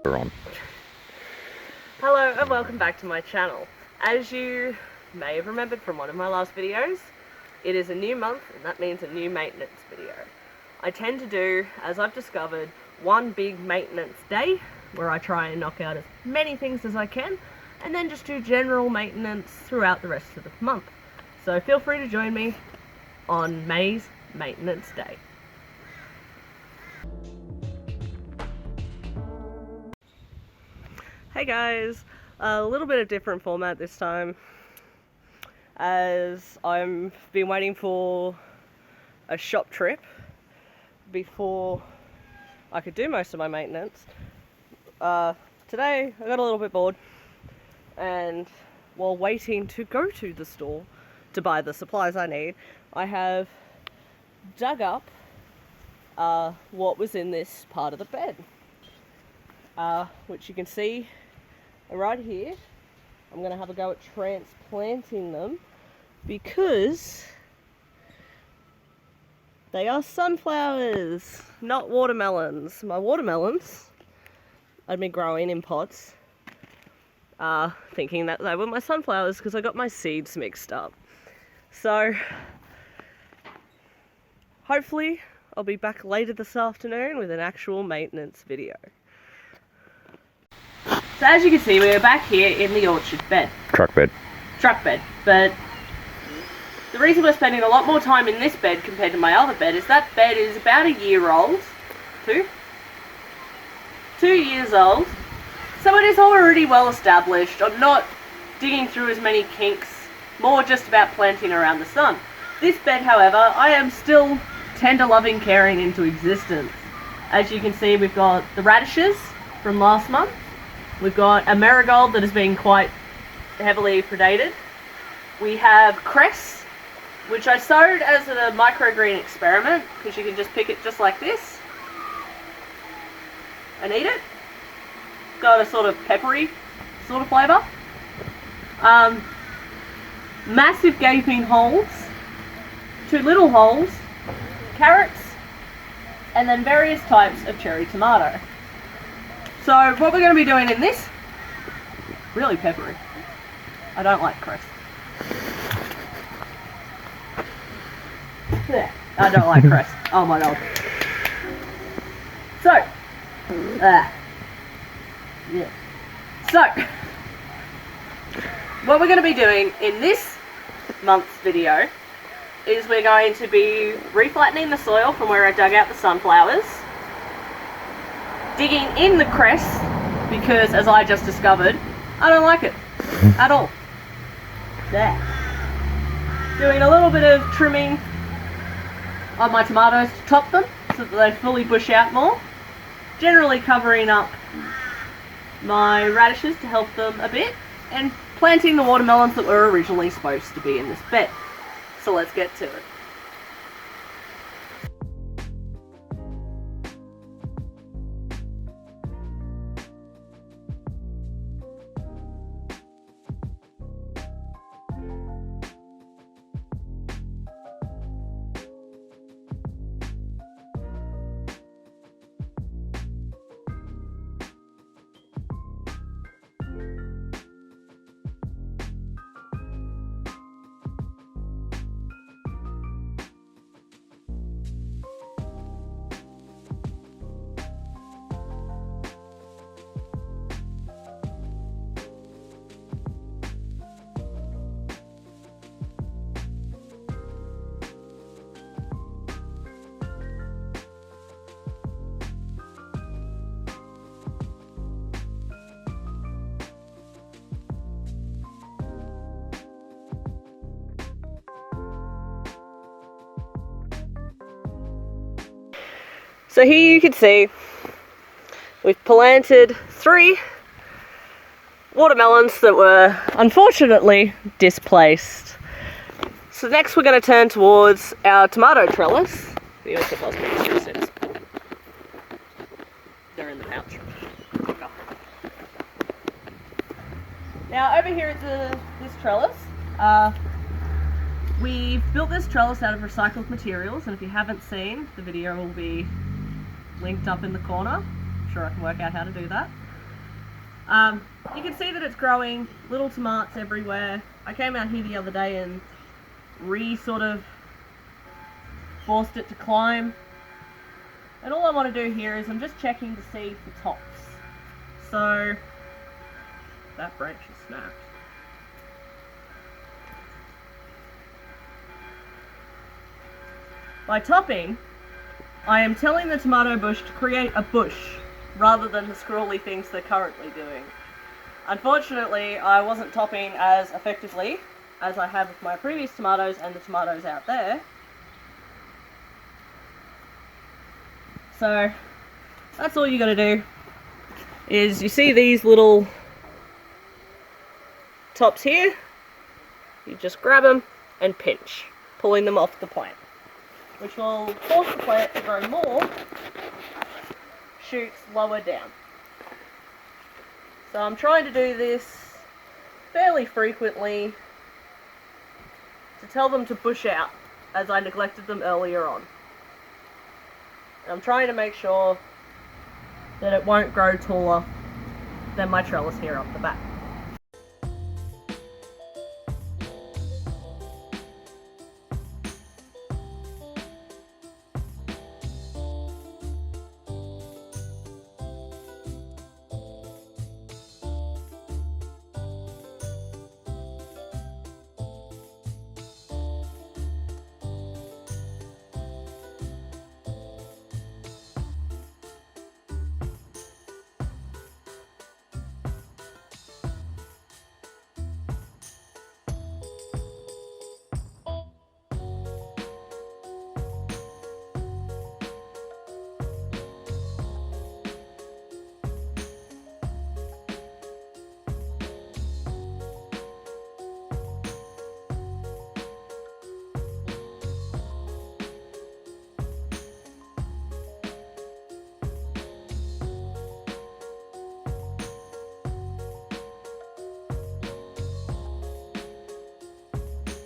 We're on. Hello and welcome back to my channel. As you may have remembered from one of my last videos, it is a new month and that means a new maintenance video. I tend to do, as I've discovered, one big maintenance day where I try and knock out as many things as I can and then just do general maintenance throughout the rest of the month. So feel free to join me on May's Maintenance Day. Hey guys, a little bit of different format this time as I've been waiting for a shop trip before I could do most of my maintenance. Today I got a little bit bored and while waiting to go to the store to buy the supplies I need, I have dug up what was in this part of the bed, which you can see right here. I'm going to have a go at transplanting them because they are sunflowers, not watermelons. My watermelons I'd been growing in pots, thinking that they were my sunflowers because I got my seeds mixed up. So hopefully I'll be back later this afternoon with an actual maintenance video. So as you can see, we're back here in the orchard bed. Truck bed. But the reason we're spending a lot more time in this bed compared to my other bed is that bed is about a year old. 2 years old. So it is already well established. I'm not digging through as many kinks, more just about planting around the sun. This bed, however, I am still tender loving caring into existence. As you can see, we've got the radishes from last month. We've got a marigold that has been quite heavily predated. We have cress, which I sowed as a microgreen experiment, because you can just pick it just like this and eat it. Got a sort of peppery sort of flavour. Massive gaping holes, 2 little holes, carrots, and then various types of cherry tomato. So what we're going to be doing in this, really peppery. I don't like cress. Yeah, I don't like cress. Oh my god. So, yeah. So, what we're going to be doing in this month's video is we're going to be reflattening the soil from where I dug out the sunflowers, digging in the cress, because as I just discovered, I don't like it at all. There. Doing a little bit of trimming on my tomatoes to top them so that they fully bush out more. Generally covering up my radishes to help them a bit, and planting the watermelons that were originally supposed to be in this bed. So let's get to it. So here you can see we've planted 3 watermelons that were unfortunately displaced. So next we're going to turn towards our tomato trellis. They're in the pouch. Now over here at this trellis, we've built this trellis out of recycled materials, and if you haven't seen, the video will be linked up in the corner. I'm sure I can work out how to do that. You can see that it's growing, little tomatoes everywhere. I came out here the other day and sort of forced it to climb. And all I want to do here is I'm just checking to see for tops. So, that branch is snapped. By topping, I am telling the tomato bush to create a bush rather than the scrawly things they're currently doing. Unfortunately, I wasn't topping as effectively as I have with my previous tomatoes and the tomatoes out there. So, that's all you gotta do, is you see these little tops here, you just grab them and pinch, pulling them off the plant, which will force the plant to grow more shoots lower down. So I'm trying to do this fairly frequently to tell them to bush out, as I neglected them earlier on. And I'm trying to make sure that it won't grow taller than my trellis here up the back.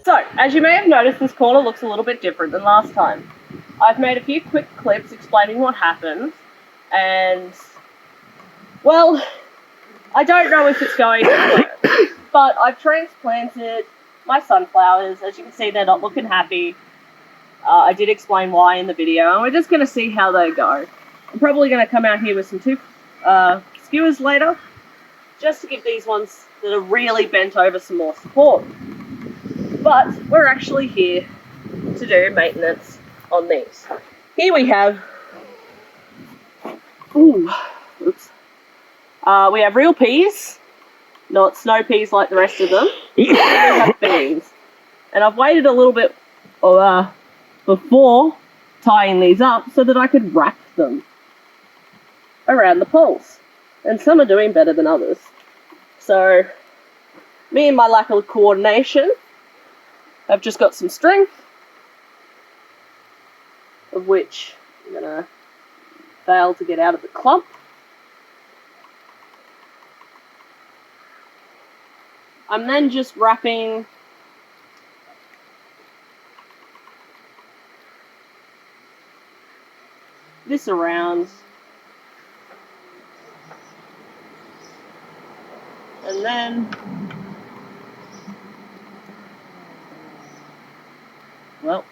So, as you may have noticed, this corner looks a little bit different than last time. I've made a few quick clips explaining what happened, and, well, I don't know if it's going to work, but I've transplanted my sunflowers. As you can see, they're not looking happy. I did explain why in the video, and we're just going to see how they go. I'm probably going to come out here with some skewers later, just to give these ones that are really bent over some more support. But we're actually here to do maintenance on these. Here we have, we have real peas, not snow peas like the rest of them. We have beans. And I've waited a little bit before tying these up so that I could wrap them around the poles. And some are doing better than others. So, me and my lack of coordination, I've just got some string, of which I'm going to fail to get out of the clump. I'm then just wrapping this around, and then, well,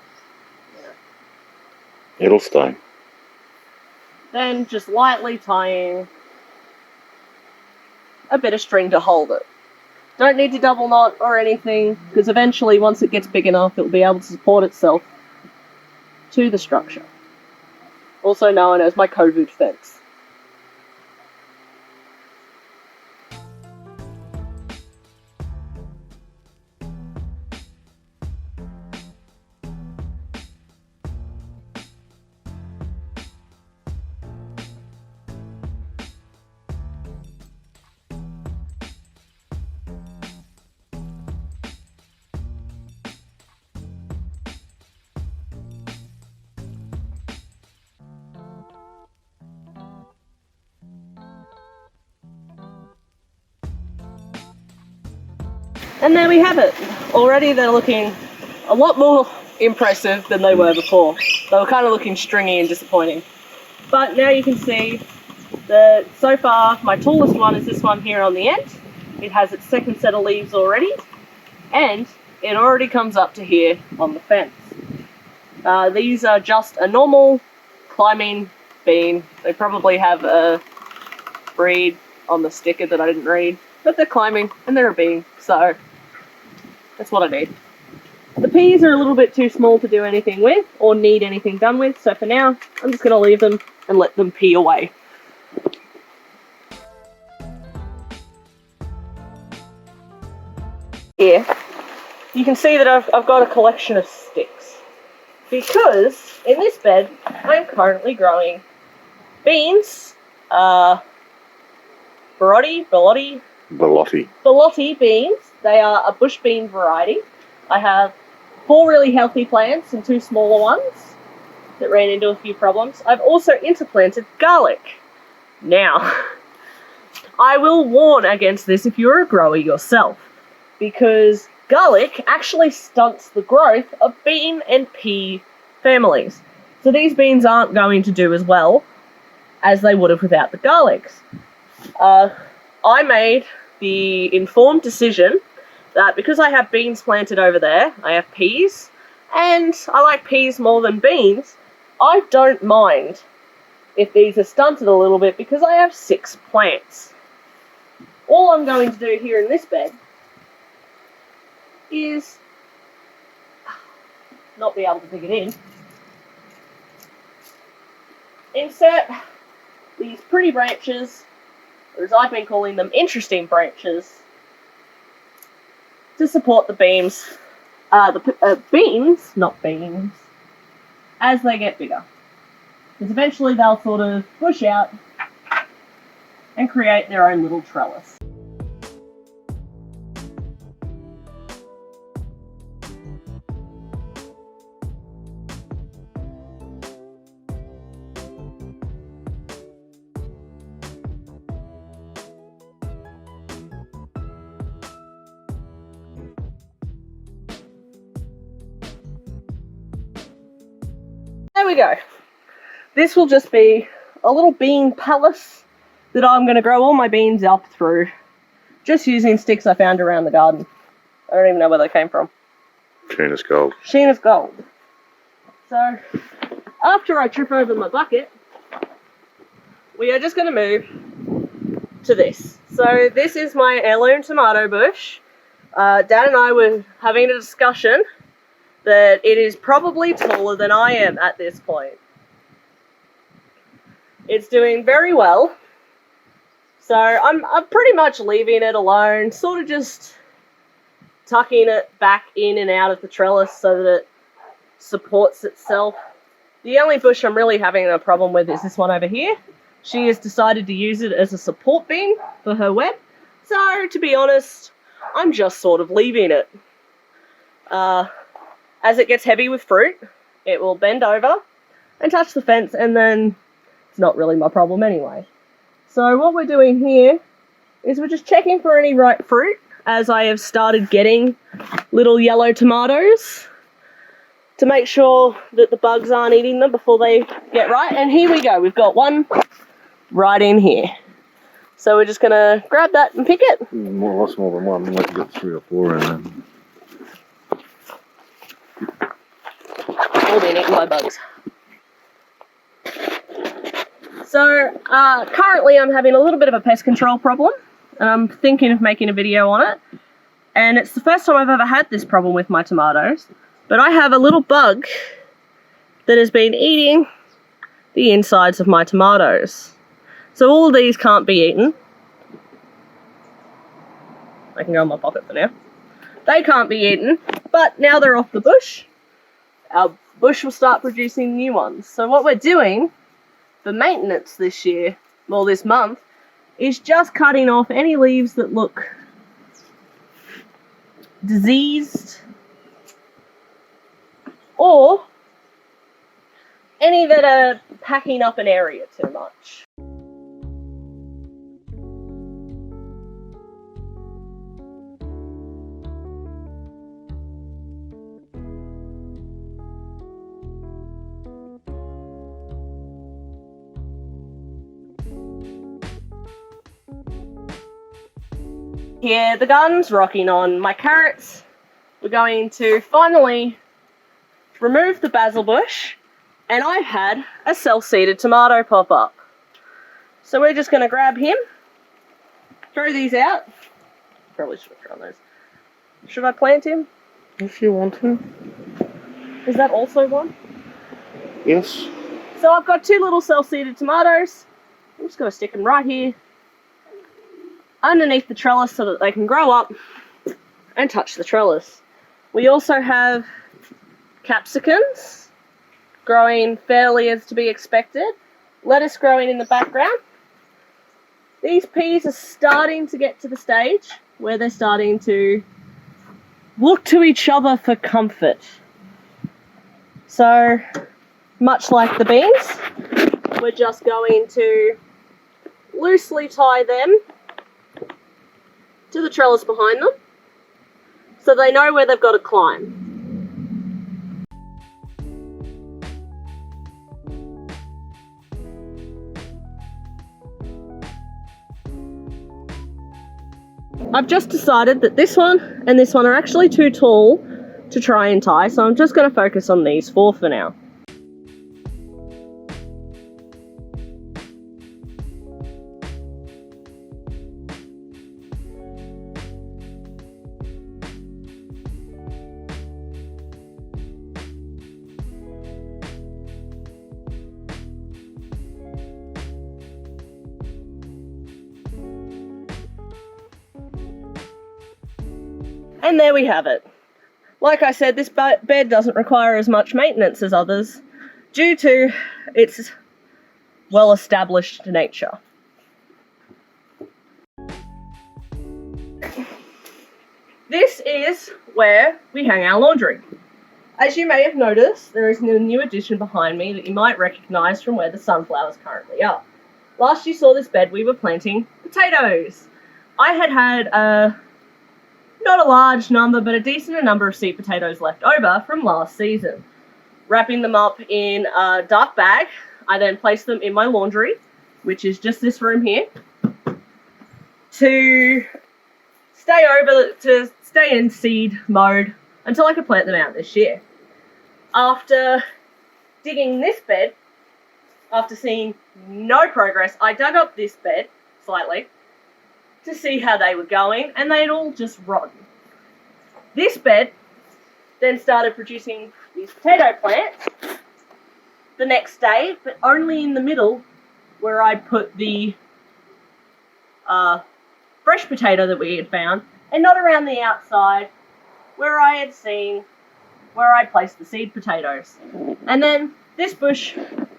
it'll stay. Then just lightly tying a bit of string to hold it. Don't need to double knot or anything, because eventually once it gets big enough it'll be able to support itself to the structure. Also known as my COVID fence. And there we have it. Already they're looking a lot more impressive than they were before. They were kind of looking stringy and disappointing. But now you can see So far, my tallest one is this one here on the end. It has its second set of leaves already, and it already comes up to here on the fence. These are just a normal climbing bean. They probably have a breed on the sticker that I didn't read, but they're climbing and they're a bean, so that's what I need. The peas are a little bit too small to do anything with or need anything done with, so for now I'm just going to leave them and let them pea away. Here you can see that I've got a collection of sticks, because in this bed I'm currently growing beans, Borlotti beans. They are a bush bean variety. I have 4 really healthy plants and 2 smaller ones that ran into a few problems. I've also interplanted garlic. Now, I will warn against this if you're a grower yourself, because garlic actually stunts the growth of bean and pea families. So these beans aren't going to do as well as they would have without the garlics. I made the informed decision that because I have beans planted over there, I have peas, and I like peas more than beans, I don't mind if these are stunted a little bit because I have 6 plants. All I'm going to do here in this bed is not be able to dig it in. Insert these pretty branches, or as I've been calling them, interesting branches, to support the beams, beans, not beans, as they get bigger. Because eventually they'll sort of bush out and create their own little trellis. There we go. This will just be a little bean palace that I'm going to grow all my beans up through, just using sticks I found around the garden. I don't even know where they came from. Sheena's Gold. Sheena's Gold. So, after I trip over my bucket, we are just going to move to this. So this is my heirloom tomato bush. Dad and I were having a discussion that it is probably taller than I am at this point. It's doing very well, so I'm pretty much leaving it alone, sort of just tucking it back in and out of the trellis so that it supports itself. The only bush I'm really having a problem with is this one over here. She has decided to use it as a support beam for her web, so to be honest, I'm just sort of leaving it. As it gets heavy with fruit, it will bend over and touch the fence, and then it's not really my problem anyway. So what we're doing here is we're just checking for any ripe fruit, as I have started getting little yellow tomatoes, to make sure that the bugs aren't eating them before they get ripe. And here we go, we've got one right in here. So we're just going to grab that and pick it. Lots more than one, like you got 3 or 4 in there. All being eaten by bugs. So, currently I'm having a little bit of a pest control problem, and I'm thinking of making a video on it. And it's the first time I've ever had this problem with my tomatoes, but I have a little bug that has been eating the insides of my tomatoes. So all of these can't be eaten. I can go in my pocket for now. They can't be eaten, but now they're off the bush, our bush will start producing new ones. So what we're doing for maintenance this year, well this month, is just cutting off any leaves that look diseased, or any that are packing up an area too much. Here, the garden's rocking on. My carrots, we're going to finally remove the basil bush, and I've had a self-seeded tomato pop up. So we're just going to grab him, throw these out. Probably should have thrown those. Should I plant him? If you want to. Is that also one? Yes. So I've got 2 little self-seeded tomatoes. I'm just going to stick them right here underneath the trellis so that they can grow up and touch the trellis. We also have capsicums growing fairly as to be expected. Lettuce growing in the background. These peas are starting to get to the stage where they're starting to look to each other for comfort. So, much like the beans, we're just going to loosely tie them to the trellis behind them so they know where they've got to climb. I've just decided that this one and this one are actually too tall to try and tie, so I'm just going to focus on these 4 for now. And there we have it. Like I said, this bed doesn't require as much maintenance as others due to its well-established nature. This is where we hang our laundry. As you may have noticed, there is a new addition behind me that you might recognise from where the sunflowers currently are. Last you saw this bed, we were planting potatoes. I had not a large number, but a decent number of seed potatoes left over from last season. Wrapping them up in a dark bag, I then placed them in my laundry, which is just this room here, to stay in seed mode until I could plant them out this year. After digging this bed, after seeing no progress, I dug up this bed slightly to see how they were going, and they'd all just rotten. This bed then started producing these potato plants the next day, but only in the middle where I'd put the fresh potato that we had found, and not around the outside where I'd placed the seed potatoes. And then this bush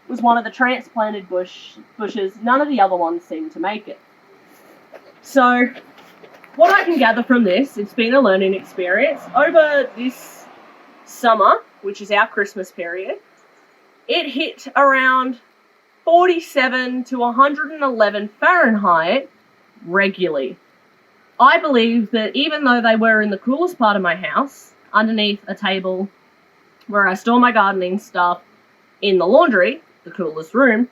was one of the transplanted bushes. None of the other ones seemed to make it. So, what I can gather from this, it's been a learning experience. Over this summer, which is our Christmas period, it hit around 47 to 111 Fahrenheit regularly. I believe that even though they were in the coolest part of my house, underneath a table where I store my gardening stuff, in the laundry, the coolest room,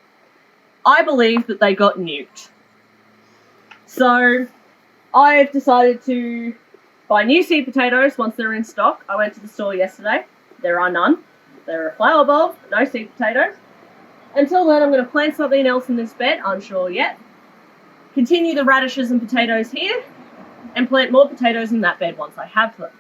I believe that they got nuked. So, I've decided to buy new seed potatoes once they're in stock. I went to the store yesterday. There are none. There are a flower bulb, no seed potatoes. Until then, I'm going to plant something else in this bed, unsure yet. Continue the radishes and potatoes here, and plant more potatoes in that bed once I have them.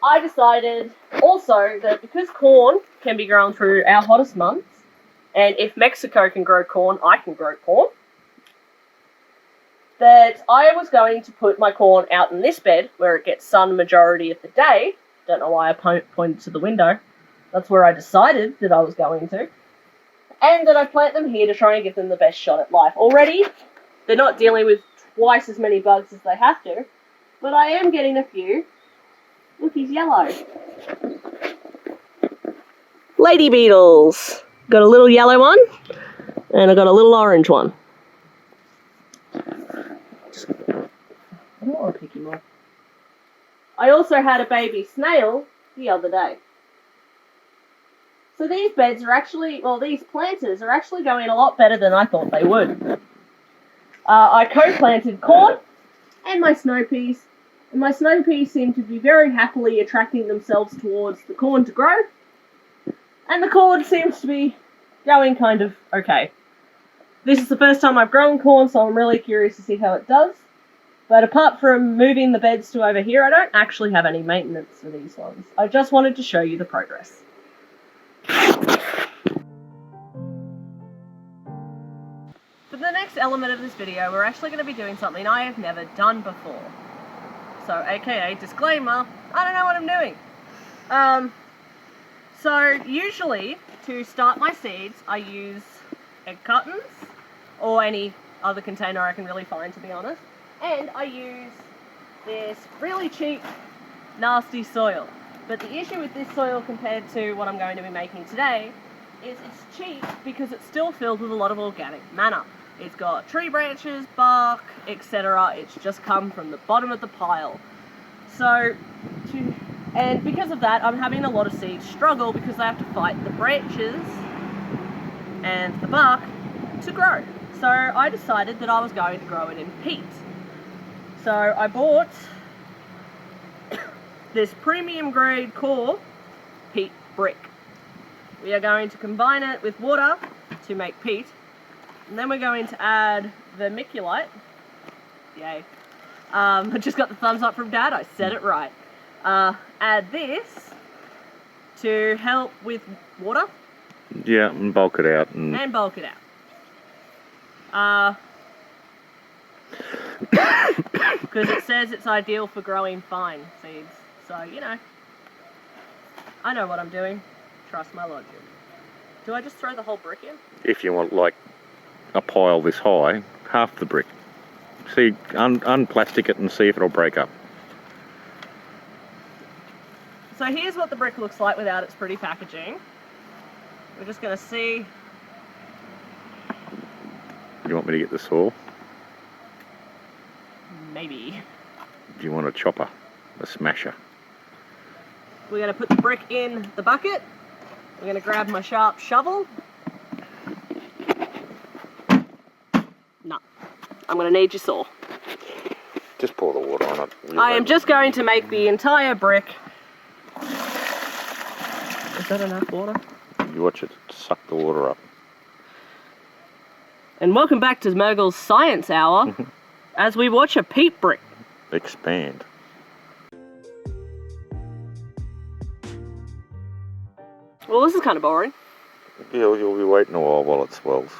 I decided also that because corn can be grown through our hottest months, and if Mexico can grow corn, I can grow corn, that I was going to put my corn out in this bed where it gets sun majority of the day. Don't know why I pointed to the window. That's where I decided that I was going to. And that I plant them here to try and give them the best shot at life. Already, they're not dealing with twice as many bugs as they have to, but I am getting a few. Look, he's yellow. Lady beetles. Got a little yellow one, and I got a little orange one. I don't want to pick him up. I also had a baby snail the other day. So these beds are actually, these planters are actually going a lot better than I thought they would. I co-planted corn and my snow peas, and my snow peas seem to be very happily attracting themselves towards the corn to grow, and the corn seems to be going kind of okay. This is the first time I've grown corn, so I'm really curious to see how it does. But apart from moving the beds to over here, I don't actually have any maintenance for these ones. I just wanted to show you the progress. For the next element of this video, we're actually going to be doing something I have never done before. So, aka disclaimer, I don't know what I'm doing. So usually, to start my seeds, I use egg cartons, or any other container I can really find, to be honest. And I use this really cheap, nasty soil. But the issue with this soil compared to what I'm going to be making today is it's cheap because it's still filled with a lot of organic matter. It's got tree branches, bark, etc. It's just come from the bottom of the pile. And because of that, I'm having a lot of seeds struggle because they have to fight the branches and the bark to grow. So I decided that I was going to grow it in peat. So I bought this premium grade core peat brick. We are going to combine it with water to make peat, and then we're going to add vermiculite. Yay. I just got the thumbs up from Dad, I said it right. Add this to help with water. Yeah, and bulk it out. And bulk it out. Because it says it's ideal for growing fine seeds. So, you know, I know what I'm doing. Trust my logic. Do I just throw the whole brick in? If you want, like, a pile this high, half the brick. See, unplastic it and see if it'll break up. So here's what the brick looks like without its pretty packaging. We're just going to see. You want me to get the saw? Maybe. Do you want a chopper? A smasher? We're going to put the brick in the bucket. We're going to grab my sharp shovel. No. I'm going to need your saw. Just pour the water on it. I am just going to make the entire brick. Is that enough water? You watch it suck the water up. And welcome back to Mergle's Science Hour as we watch a peat brick expand. Well, this is kind of boring. Yeah, you'll be waiting a while it swells.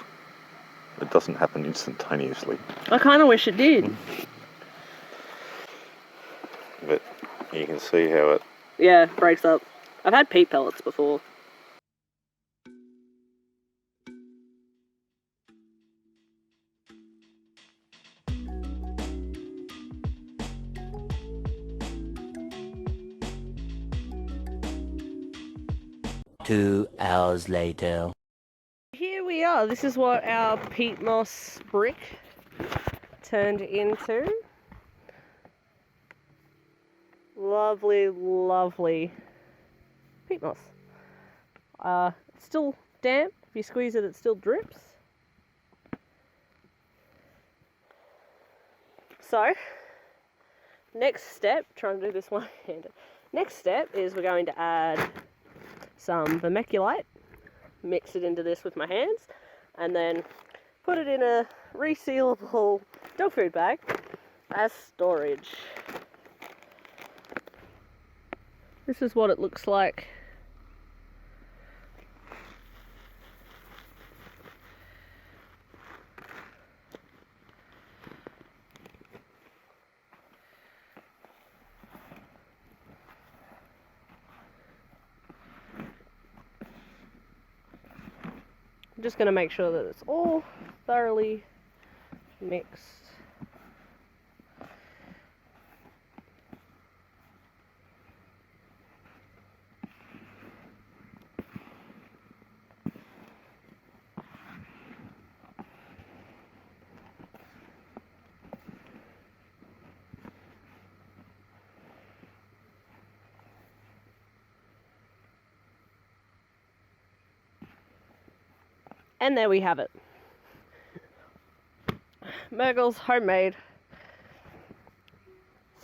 It doesn't happen instantaneously. I kind of wish it did. But you can see how it... Yeah, breaks up. I've had peat pellets before. Two hours later. Here we are. This is what our peat moss brick turned into. Lovely, lovely peat moss. It's still damp. If you squeeze it, it still drips. So, next step, trying to do this one-handed. Next step is we're going to add some vermiculite, mix it into this with my hands, and then put it in a resealable dog food bag as storage. This is what it looks like. I'm just going to make sure that it's all thoroughly mixed. And there we have it. Mergel's homemade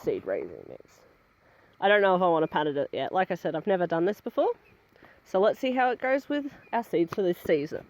seed raising mix. I don't know if I want to patent it yet. Like I said, I've never done this before. So let's see how it goes with our seeds for this season.